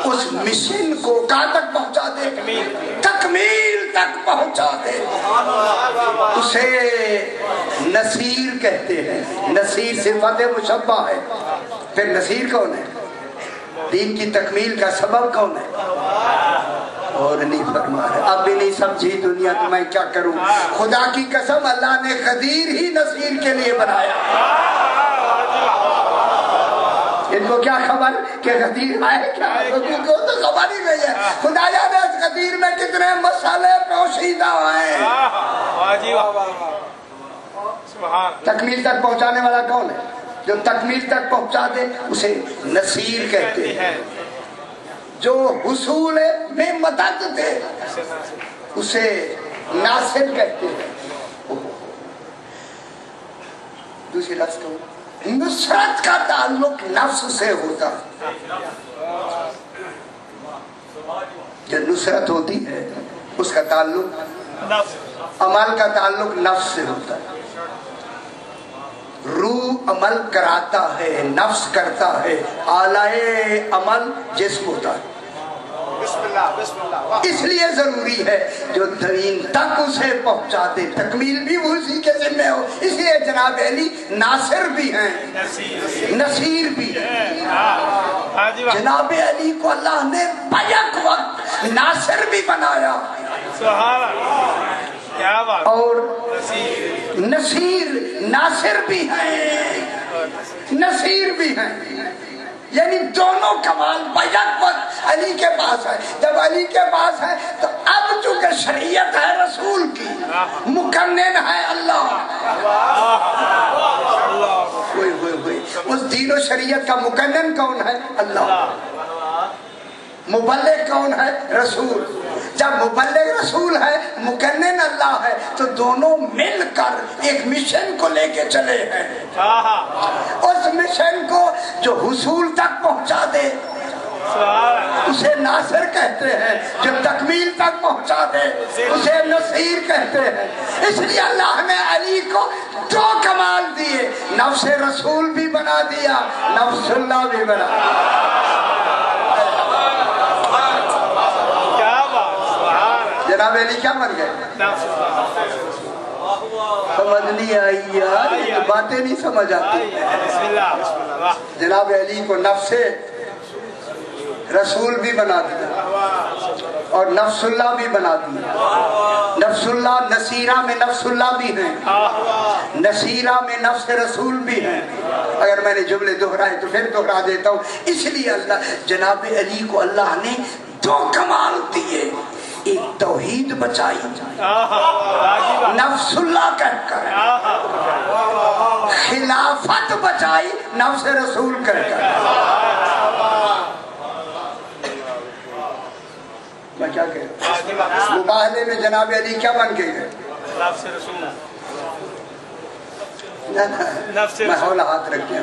اس mission کو کہاں تک پہنچا دے؟ تکمیل تک پہنچا دے۔ اسے نصیر کہتے ہیں۔ نصیر صفت مشبہ ہے۔ پھر نصیر کون ہے؟ دین کی تکمیل کا سبب کون ہے؟ اور نہیں فرما رہے۔ اب بھی نہیں سمجھی دنیا تو میں کیا کروں؟ خدا کی قسم اللہ نے غدیر ہی نصیر کے لیے بنایا۔ ان کو کیا خبر کہ غدیر آئے کیا؟ ان کو تو خبر ہی نہیں ہے۔ خدا جانے اس غدیر میں کتنے مسئلے پوشیدہ ہیں۔ تکمیل تک پہنچانے والا کون ہے؟ جو تکمیل تک پہنچا دے اسے نصیر کہتے ہیں۔ جو حصول میں مدد دے اسے ناصر کہتے ہیں۔ دوسری لفظ کو نصرت کا تعلق نفس سے ہوتا ہے۔ جو نصرت ہوتی ہے اس کا تعلق عمل کا تعلق نفس سے ہوتا ہے۔ روح عمل کراتا ہے، نفس کرتا ہے، آلائے عمل جسم ہوتا ہے۔ اس لیے ضروری ہے جو دین تک اسے پہنچا دے، تکمیل بھی اسی کے ذمہ ہو۔ اس لیے جناب علی ناصر بھی ہیں، نصیر بھی ہیں۔ جناب علی کو اللہ نے بیک وقت ناصر بھی بنایا اور نصیر، ناصر بھی ہیں، نصیر بھی ہیں، یعنی دونوں کمال بیک وقت علی کے پاس ہے۔ جب علی کے پاس ہے تو اب چونکہ شریعت ہے رسول کی، مکنن ہے اللہ۔ اس دین و شریعت کا مکنن کون ہے؟ اللہ۔ مبلغ کون ہے؟ رسول۔ جب مبلغ رسول ہے، مکنن اللہ ہے، تو دونوں مل کر ایک مشن کو لے کے چلے ہیں۔ اس مشن کو جو حصول تک پہنچا دے اسے ناصر کہتے ہیں، جو تکمیل تک پہنچا دے اسے نصیر کہتے ہیں۔ اس لیے اللہ نے علی کو دو کمال دیے، نفس رسول بھی بنا دیا، نفس اللہ بھی بنا دیا۔ جناب علی کیا بن گئے؟ سمجھ نہیں آئی یار، یہ باتیں نہیں سمجھ آتی۔ جناب علی کو نفس رسول بھی بنا دیا اور نفس اللہ بھی بنا دیا۔ نفس اللہ نصیرہ میں نفس اللہ بھی ہیں، نصیرہ میں نفس رسول بھی ہیں۔ اگر میں نے جملے دہرائے تو پھر دہرا دیتا ہوں۔ اس لیے اللہ جناب علی کو اللہ نے دو کمال دیے، ایک توحید بچائی نفس اللہ کہہ کر، خلافت بچائی نفس رسول کہہ کر۔ میں کیا کہہ رہا ہوں؟ مباہلے میں جناب علی کیا بن کے گئے؟ نفس رسول۔ میں حول ہاتھ رکھتے ہیں۔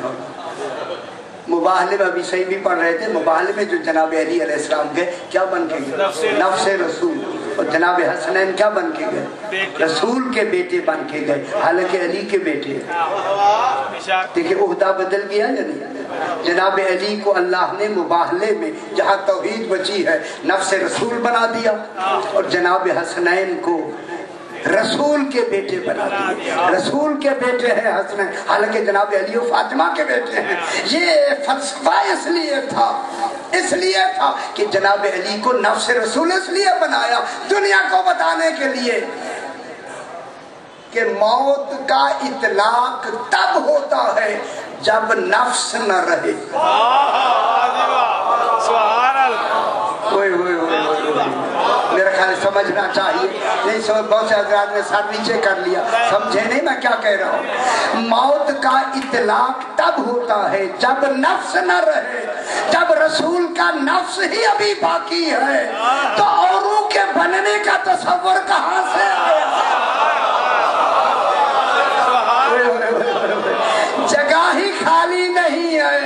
مباہلے میں ابھی صحیح بھی پڑھ رہے تھے، مباہلے میں جو جناب علی علیہ السلام گئے کیا بن کے گئے؟ نفس رسول۔ اور جناب حسنین کیا بن کے گئے؟ رسول کے بیٹے بن کے گئے، حالانکہ علی کے بیٹے۔ دیکھیں عہدہ بدل گیا یا نہیں؟ جناب علی کو اللہ نے مباہلے میں جہاں توحید بچی ہے نفس رسول بنا دیا، اور جناب حسنین کو رسول کے بیٹے بنا دیے۔ رسول کے بیٹے ہیں حسنین، حالانکہ جناب علی و فاطمہ کے بیٹے ہیں۔ یہ فلسفہ اس لیے تھا کہ جناب علی کو نفس رسول اس لیے بنایا، دنیا کو بتانے کے لیے کہ موت کا اطلاق تب ہوتا ہے جب نفس نہ رہے۔ میرا خیال سمجھنا چاہیے، نہیں سمجھ، بہت سے حضرات نے سر نیچے کر لیا، سمجھے نہیں میں کیا کہہ رہا ہوں۔ موت کا اطلاق تب ہوتا ہے جب نفس نہ رہے، جب رسول کا نفس ہی ابھی باقی ہے تو اوروں کے بننے کا تصور کہاں سے آیا؟ جگہ ہی خالی نہیں ہے۔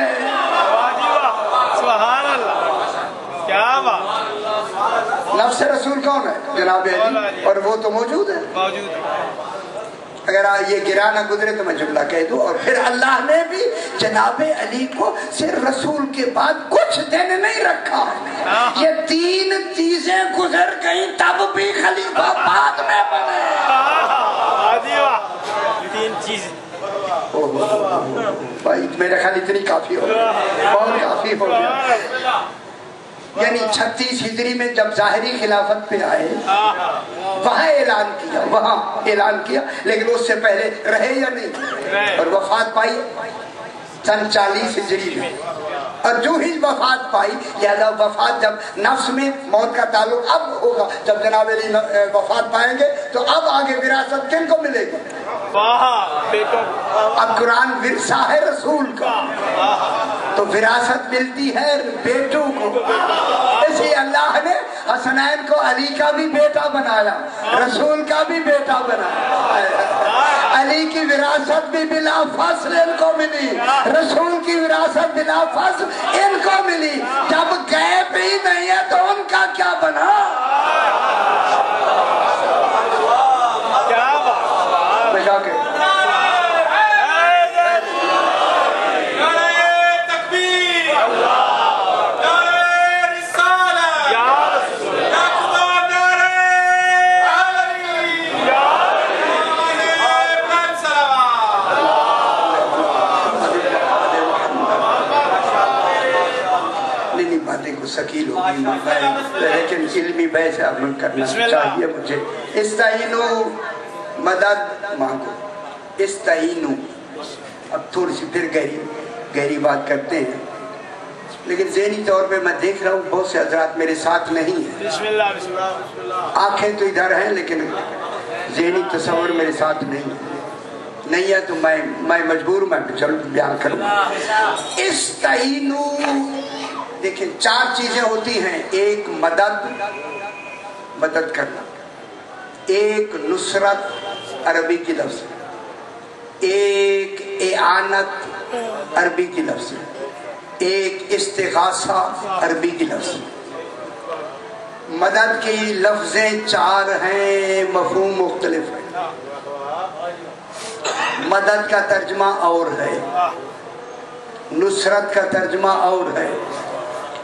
نفس رسول کون ہے؟ جناب علی، اور وہ تو موجود ہے۔ اگر یہ گرا نہ گزرے تو میں جملہ کہہ دوں. اور پھر اللہ نے بھی جناب علی کو صرف رسول کے بعد کچھ دن نہیں رکھا. یہ 3 چیزیں گزر گئیں تب بھی خلیفہ بعد میں بنے. 3 چیزیں بھائی میرے خیال اتنی کافی ہو گیا, بہت کافی ہو گیا. یعنی 36 ہجری میں جب ظاہری خلافت پہ آئے وہاں اعلان کیا لیکن اس سے پہلے رہے یا نہیں, اور وفات پائی سن 40 ہجری میں. اور جو ہی وفات پائی, لہذا وفات جب نفس میں موت کا تعلق اب ہوگا, جب جناب علی وفات پائیں گے تو اب آگے وراثت کن کو ملے گی؟ اب قرآن ورثہ ہے رسول کا, تو وراثت ملتی ہے بیٹوں کو. اسی اللہ نے حسنین کو علی کا بھی بیٹا بنایا, رسول کا بھی بیٹا بنایا. علی کی وراثت بھی بلا فصل ان کو ملی, رسول کی وراثت بلا فصل ان کو ملی. جب غیب ہی نہیں ہے تو ان کا کیا بنا؟ بجا کے سکیل ہوگی, لیکن علمی بحث عمل کرنا چاہیے مجھے. استعینو مدد مانگو, استعینو. اب تھوڑی سی پھر گہری بات کرتے ہیں, لیکن ذہنی طور پہ میں دیکھ رہا ہوں بہت سے حضرات میرے ساتھ نہیں ہیں. آنکھیں تو ادھر ہیں لیکن ذہنی تصور میرے ساتھ نہیں ہے, تو میں مجبور میں چلو بیان کروں. استعینو دیکھیں 4 چیزیں ہوتی ہیں. ایک مدد کرنا, ایک نصرت عربی کی لفظ, ایک اعانت عربی کی لفظ, ایک استغاثہ عربی کی لفظ. مدد کی لفظیں 4 ہیں, مفہوم مختلف ہے. مدد کا ترجمہ اور ہے, نصرت کا ترجمہ اور ہے,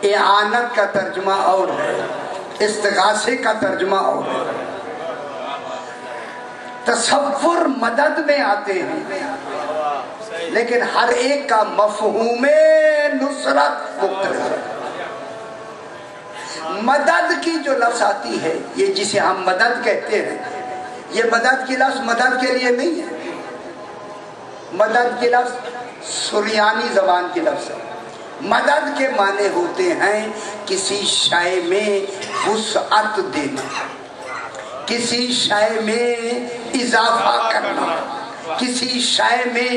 اعانت کا ترجمہ اور ہے, استغاثے کا ترجمہ اور ہے. تصور مدد میں آتے ہیں لیکن ہر ایک کا مفہوم نصرت مختلف ہے. مدد کی جو لفظ آتی ہے, یہ جسے ہم مدد کہتے ہیں, یہ مدد کی لفظ مدد کے لیے نہیں ہے. مدد کی لفظ سریانی زبان کی لفظ ہے. مدد کے معنی ہوتے ہیں کسی شے میں وسعت دینا, کسی شے میں اضافہ کرنا, کسی شے میں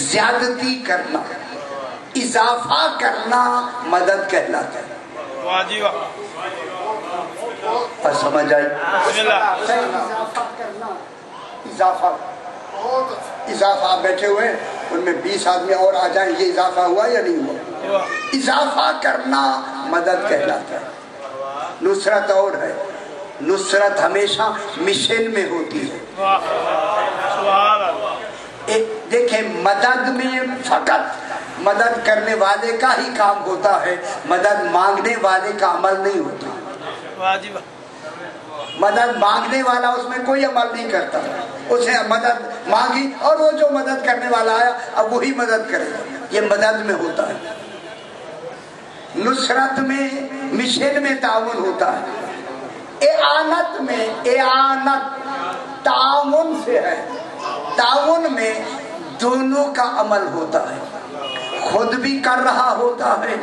زیادتی کرنا. اضافہ کرنا مدد کہلاتا ہے. اور سمجھ آئی؟ اضافہ بیٹھے ہوئے ان میں 20 آدمی اور آ جائیں, یہ اضافہ ہوا یا نہیں ہوا؟ اضافہ کرنا مدد کہلاتا ہے. نصرت اور ہے, نصرت ہمیشہ مشن میں ہوتی ہے. دیکھیں مدد میں فقط مدد کرنے والے کا ہی کام ہوتا ہے, مدد مانگنے والے کا عمل نہیں ہوتا. مدد مانگنے والا اس میں کوئی عمل نہیں کرتا, اسے مدد مانگی اور وہ جو مدد کرنے والا آیا اب وہی مدد کرے, یہ مدد میں ہوتا ہے. نصرت میں مشن میں تعاون ہوتا ہے. اعانت میں, اعانت تعاون سے ہے. تعاون میں دونوں کا عمل ہوتا ہے, خود بھی کر رہا ہوتا ہے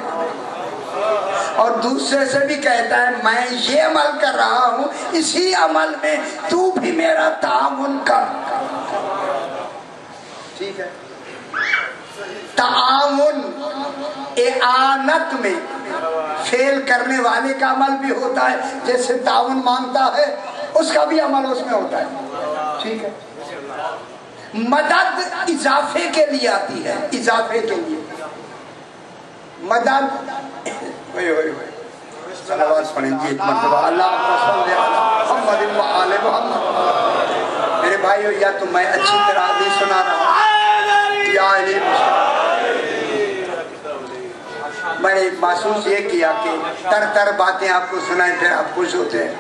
اور دوسرے سے بھی کہتا ہے میں یہ عمل کر رہا ہوں, اسی عمل میں تو بھی میرا تعاون کر. ٹھیک ہے. تعاون اعانت میں فعل کرنے والے کا عمل بھی ہوتا ہے, جیسے تعاون مانگتا ہے اس کا بھی عمل اس میں ہوتا ہے. ٹھیک ہے. مدد اضافے کے لیے آتی ہے, اضافے کے لیے مدد. صلوات پڑھیں گے ایک مرتبہ, اللہم صل علی محمد و آل محمد. میرے بھائیو یا تو میں اچھی طرح نہیں سنا رہا یا میں نے محسوس یہ کیا کہ تر باتیں آپ کو سنائیں پھر آپ خوش ہوتے ہیں،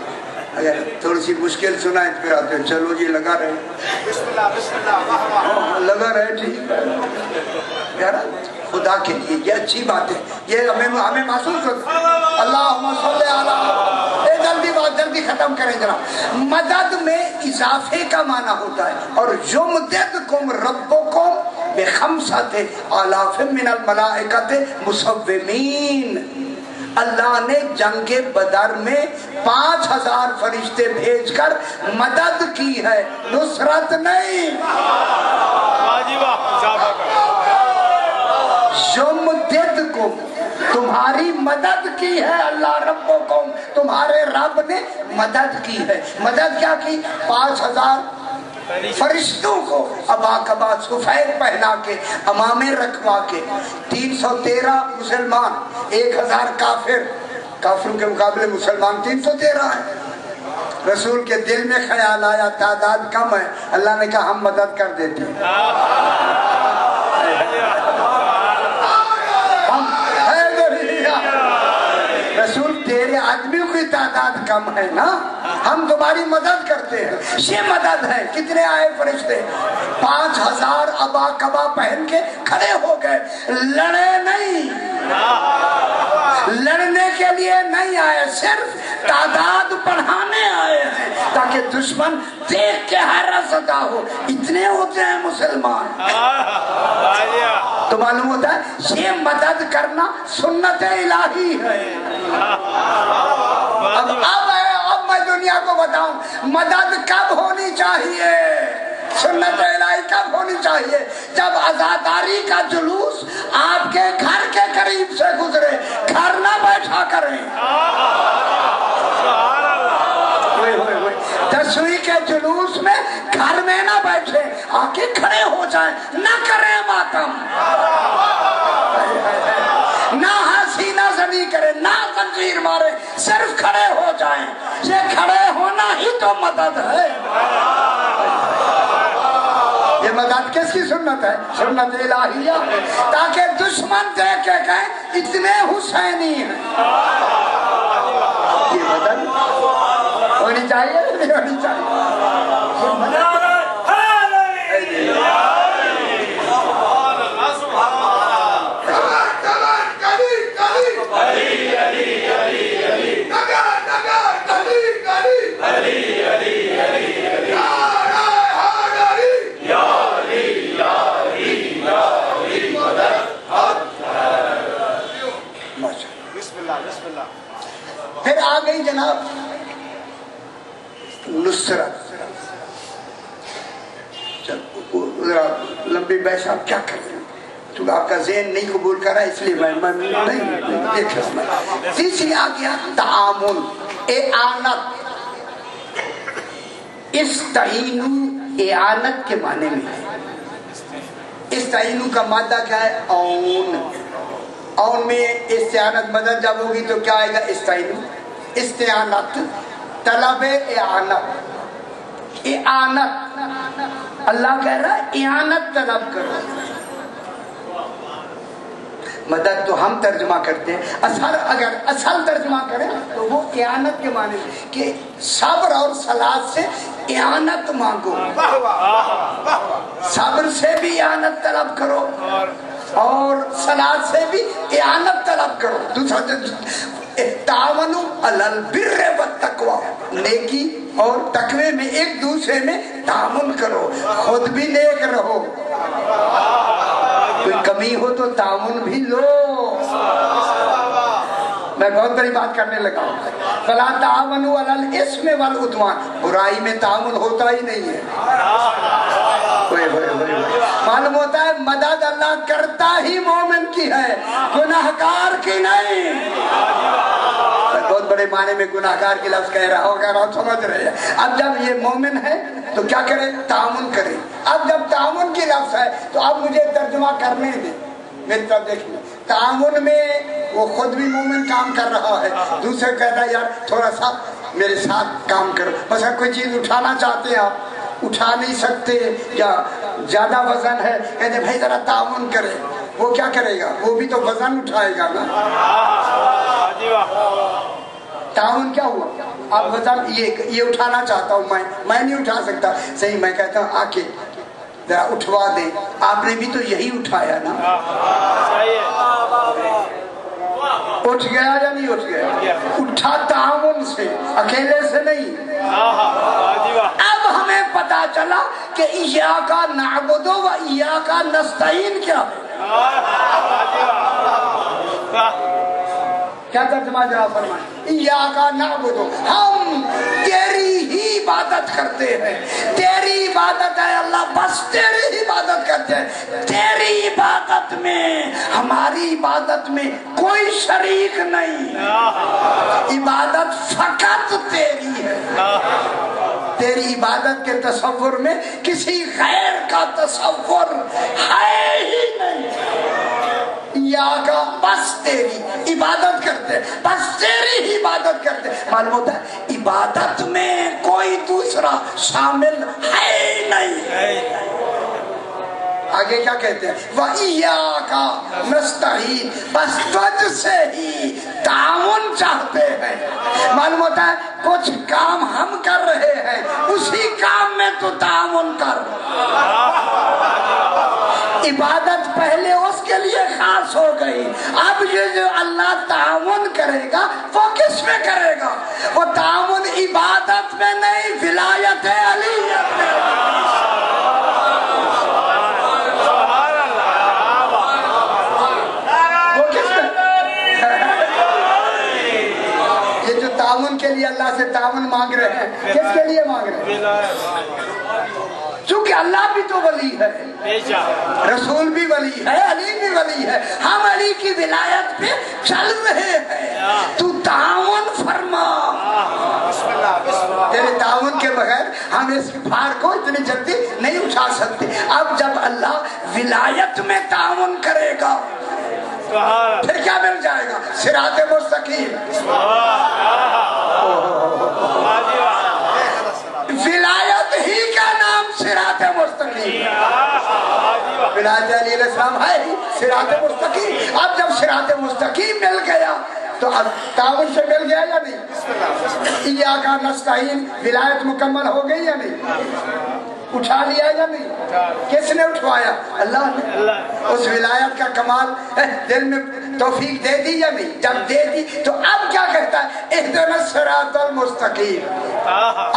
اگر تھوڑی سی مشکل سنائیں پھر آتے ہیں چلو جی لگا رہے لگا رہے ٹھیک یار خدا کے لیے یہ اچھی بات ہے، یہ ہمیں محسوس ہوتا ہے۔ اللہم صلی علی جلدی ختم کریں جناب۔ مدد میں اضافے کا معنی ہوتا ہے، اور یمددکم ربکم بخمسۃ آلاف من الملائکۃ مصومین، اللہ نے جنگ بدر میں 5000 فرشتے بھیج کر مدد کی ہے، نصرت نہیں۔ یمددکم تمہاری مدد کی ہے اللہ ربکم، تمہارے رب نے مدد کی ہے۔ مدد کیا کی؟ 5000 فرشتوں کو ابا کبا سفید پہنا کے امامے رکھوا کے، 313 مسلمان، 1000 کافروں کے مقابلے مسلمان 313 ہیں۔ رسول کے دل میں خیال آیا تعداد کم ہے، اللہ نے کہا ہم مدد کر دیتے ہیں۔ رسول تیرے آدمیوں کی تعداد کم ہے نا، ہم تمہاری مدد کرتے ہیں، یہ مدد ہے۔ کتنے آئے فرشتے؟ 5000 ابا کبا پہن کے کھڑے ہو گئے، لڑے نہیں، لڑنے کے لیے نہیں آئے، صرف تعداد بڑھانے آئے ہیں تاکہ دشمن دیکھ کے حیرت زدہ ہو، اتنے ہوتے ہیں مسلمان۔ تو معلوم ہوتا ہے یہ مدد کرنا سنت الہی ہے۔ اب میں دنیا کو بتاؤں مدد کب ہونی چاہیے، سنت الہی کب ہونی چاہیے؟ جب عزاداری کا جلوس آپ کے گھر کے قریب سے گزرے، گھر نہ بیٹھا کریں۔ دسویں کے جلوس میں گھر میں نہ بیٹھے، آکے کھڑے ہو جائیں، نہ کریں ماتم، نہ ہنسی نہ زنی کریں، نہ زنجیر مارے، صرف کھڑے ہو جائیں۔ یہ کھڑے ہونا ہی تو مدد ہے۔ یہ مدد کس کی سنت ہے؟ سنت الہیہ، تاکہ دشمن دیکھ کے کہیں اتنے حسینی ہیں۔ یہ مدد ہونی چاہیے نہیں ہونی چاہیے؟ پھر آ گئی جناب نصرت۔ لمبی بحث آپ کیا کر رہے ہیں، تو آپ کا ذہن نہیں قبول کر رہا ہے، اس لیے میں نہیں دیکھ رہا ہوں۔ تیسری آ گیا تعامل، اعانت۔ استعینو اعانت کے معنی میں ہے۔ استعینو کا مادہ کیا ہے؟ اون۔ اون میں استعانت مدد جب ہوگی تو کیا آئے گا؟ استعینو، استعانت، طلب اعانت۔ اعانت اللہ کہہ رہا ہے اعانت طلب کرو۔ مدد تو ہم ترجمہ کرتے ہیں، اگر اصل ترجمہ کریں تو وہ اعانت کے معنی کہ صبر اور صلات سے اعانت مانگو، صبر سے بھی اعانت طلب کرو اور صلات سے بھی اعانت طلب کرو۔ دوسرا تعاونوا علی البر والتقوی، نیکی اور تقوی میں ایک دوسرے میں تعاون کرو، خود بھی نیک رہو، کوئی کمی ہو تو تعاون بھی لو۔ میں بہت بڑی بات کرنے لگا ہوں۔ فلا تعاونوا علی الاثم والعدوان، برائی میں تعاون ہوتا ہی نہیں ہے۔ معلوم ہوتا ہے مدد اللہ کرتا ہی مومن کی ہے، گناہگار کی نہیں۔ بہت بڑے معنی میں گناہگار کی لفظ کہہ رہا ہوگا، آپ سمجھ رہے ہیں۔ اب جب یہ مومن ہے تو کیا کرے؟ تعاون کرے۔ اب جب تعاون کی لفظ ہے تو اب مجھے ترجمہ کرنے دیں، میری طرف دیکھیں۔ تعاون میں وہ خود بھی مومن کام کر رہا ہے، دوسرے کہتا ہے یار تھوڑا سا میرے ساتھ کام کرو، مثلا کوئی چیز اٹھانا چاہتے ہیں آپ اٹھا نہیں سکتے یا زیادہ وزن ہے، کہتے بھائی ذرا تعاون کرے، وہ کیا کرے گا؟ وہ بھی تو وزن اٹھائے گا نا۔ تعاون کیا ہوا؟ اب وزن یہ اٹھانا چاہتا ہوں میں نہیں اٹھا سکتا، صحیح میں کہتا ہوں آ کے ذرا اٹھوا دیں، آپ نے بھی تو یہی اٹھایا نا۔ اٹھ گیا یا نہیں اٹھ گیا؟ اٹھا تعاون سے، اکیلے سے نہیں۔ اب ہمیں پتا چلا کہ ایاک نعبد و ایاک نستعین کیا ہے۔ کیا ترجمہ جناب فرمائیں؟ ایاک نعبد، ہم تیری ہی عبادت کرتے ہیں، تیری عبادت ہے اللہ، بس تیری ہی عبادت کرتے ہیں، تیری عبادت میں، ہماری عبادت میں کوئی شریک نہیں، عبادت فقط تیری ہے۔ تیری عبادت کے تصور میں کسی غیر کا تصور ہے ہی نہیں۔ کا بس تیری عبادت کرتے، بس تیری ہی عبادت کرتے۔ معلوم ہوتا ہے عبادت میں کوئی دوسرا شامل ہے ہی نہیں۔ آگے کیا کہتے ہیں؟ وَإِيَّاكَ نَسْتَعِينُ، بس تجھ سے ہی تعاون چاہتے ہیں۔ معلوم ہوتا ہے کچھ کام ہم کر رہے ہیں، اسی کام میں تو تعاون کر۔ عبادت پہلے اس کے لیے خاص ہو گئی، اب یہ جو اللہ تعاون کرے گا وہ کس میں کرے گا؟ وہ تعاون عبادت میں نہیں، ولایت علیت میں۔ وہ کس میں؟ یہ جو تعاون کے لیے اللہ سے تعاون مانگ رہے ہیں، کس کے لیے مانگ رہے ہیں؟ چونکہ اللہ بھی تو ولی ہے، رسول بھی ولی ہے، علی بھی ولی ہے، ہم علی کی ولایت پہ چل رہے ہیں، تو تعاون فرما۔ تیرے تعاون کے بغیر ہم اس بھار کو اتنی جلدی نہیں اٹھا سکتے۔ اب جب اللہ ولایت میں تعاون کرے گا پھر کیا مل جائے گا؟ صراط مستقیم۔ ولایت ہی کا نام صراط مستقیم، ولایت علی علیہ السلام ہے ہی صراط مستقیم۔ اب جب صراط مستقیم مل گیا تو اب تعاون سے مل گیا یا نہیں؟ ایاک نستعین، ولایت مکمل ہو گئی یا نہیں؟ اٹھا لیا یا نہیں؟ کس نے اٹھوایا؟ اللہ نے۔ اس ولایت کا کمال دل میں توفیق دے دی یا نہیں؟ جب دے دی تو اب کیا کہتا ہے؟ اہدنا الصراط المستقیم،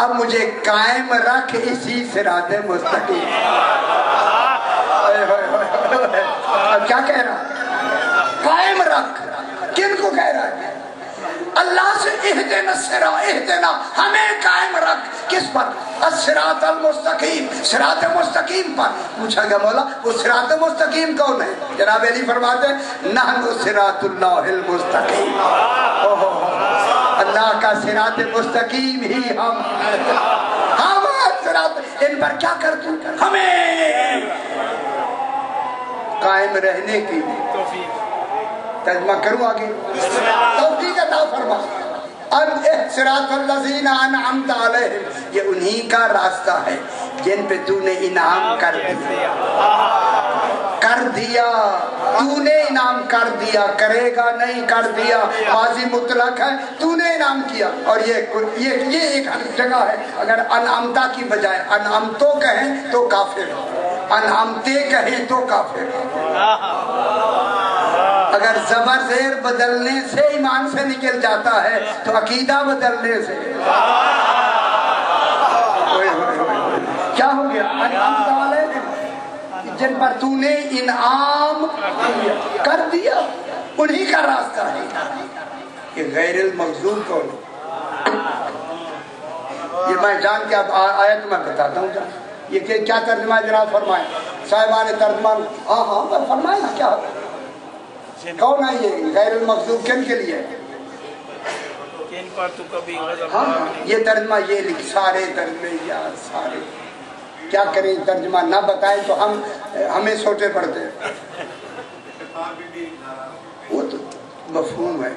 اب مجھے قائم رکھ اسی صراط مستقیم۔ اب کیا کہہ رہا ہے؟ قائم رکھ۔ کن کو کہہ رہا ہے؟ اللہ سے اہدنا الصراط، اہدنا ہمیں قائم رکھ، کس پر؟ الصراط المستقیم، صراط مستقیم پر۔ پوچھا گیا مولا وہ صراط مستقیم کون ہے؟ جناب علی فرماتے ہیں نحن صراط اللہ المستقیم، اللہ کا صراط مستقیم ہی ہم صراط، ان پر کیا کر دوں؟ ہمیں قائم رہنے کی ترجمہ کروں آگے، توفیق عطا فرما۔ صراط الذین انعمت علیہم، یہ انہی کا راستہ ہے جن پہ تو نے انعام کر دیا، تو نے انعام کر دیا، کرے گا نہیں، کر دیا، ماضی مطلق ہے، تو نے انعام کیا۔ اور یہ ایک جگہ ہے، اگر انعمتا کی بجائے انعمتو کہیں تو کافر، انعمتے کہیں تو کافر۔ اگر زبر زیر بدلنے سے ایمان سے نکل جاتا ہے تو عقیدہ بدلنے سے کیا ہو گیا؟ انعام والے جن پر تو نے انعام کر دیا، انہی کا راستہ ہے۔ یہ غیر المغضوب کون؟ یہ میں جان کے اب آیت میں بتاتا ہوں، یہ کیا ترجمہ ہے جناب فرمائیں صاحبان ترجمہ؟ ہاں فرمائیں نا، کیا کون ہے یہ غیر المغضوب؟ کن کے لیے؟ ہاں یہ ترجمہ یہ لکھ، سارے ترجمے یار سارے کیا کریں، ترجمہ نہ بتائیں تو ہمیں سوچے پڑتے ہیں۔ وہ تو مفہوم ہے،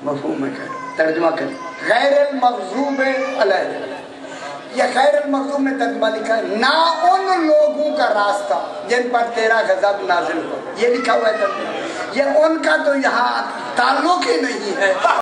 مفہوم ہے، ترجمہ کریں غیر المغضوب علیہ، یہ غیر المغضوب میں ترجمہ لکھا ہے نہ ان لوگوں کا راستہ جن پر تیرا غضب نازل ہو، یہ لکھا ہوا ہے ترجمہ۔ یہ ان کا تو یہاں تعلق ہی نہیں ہے۔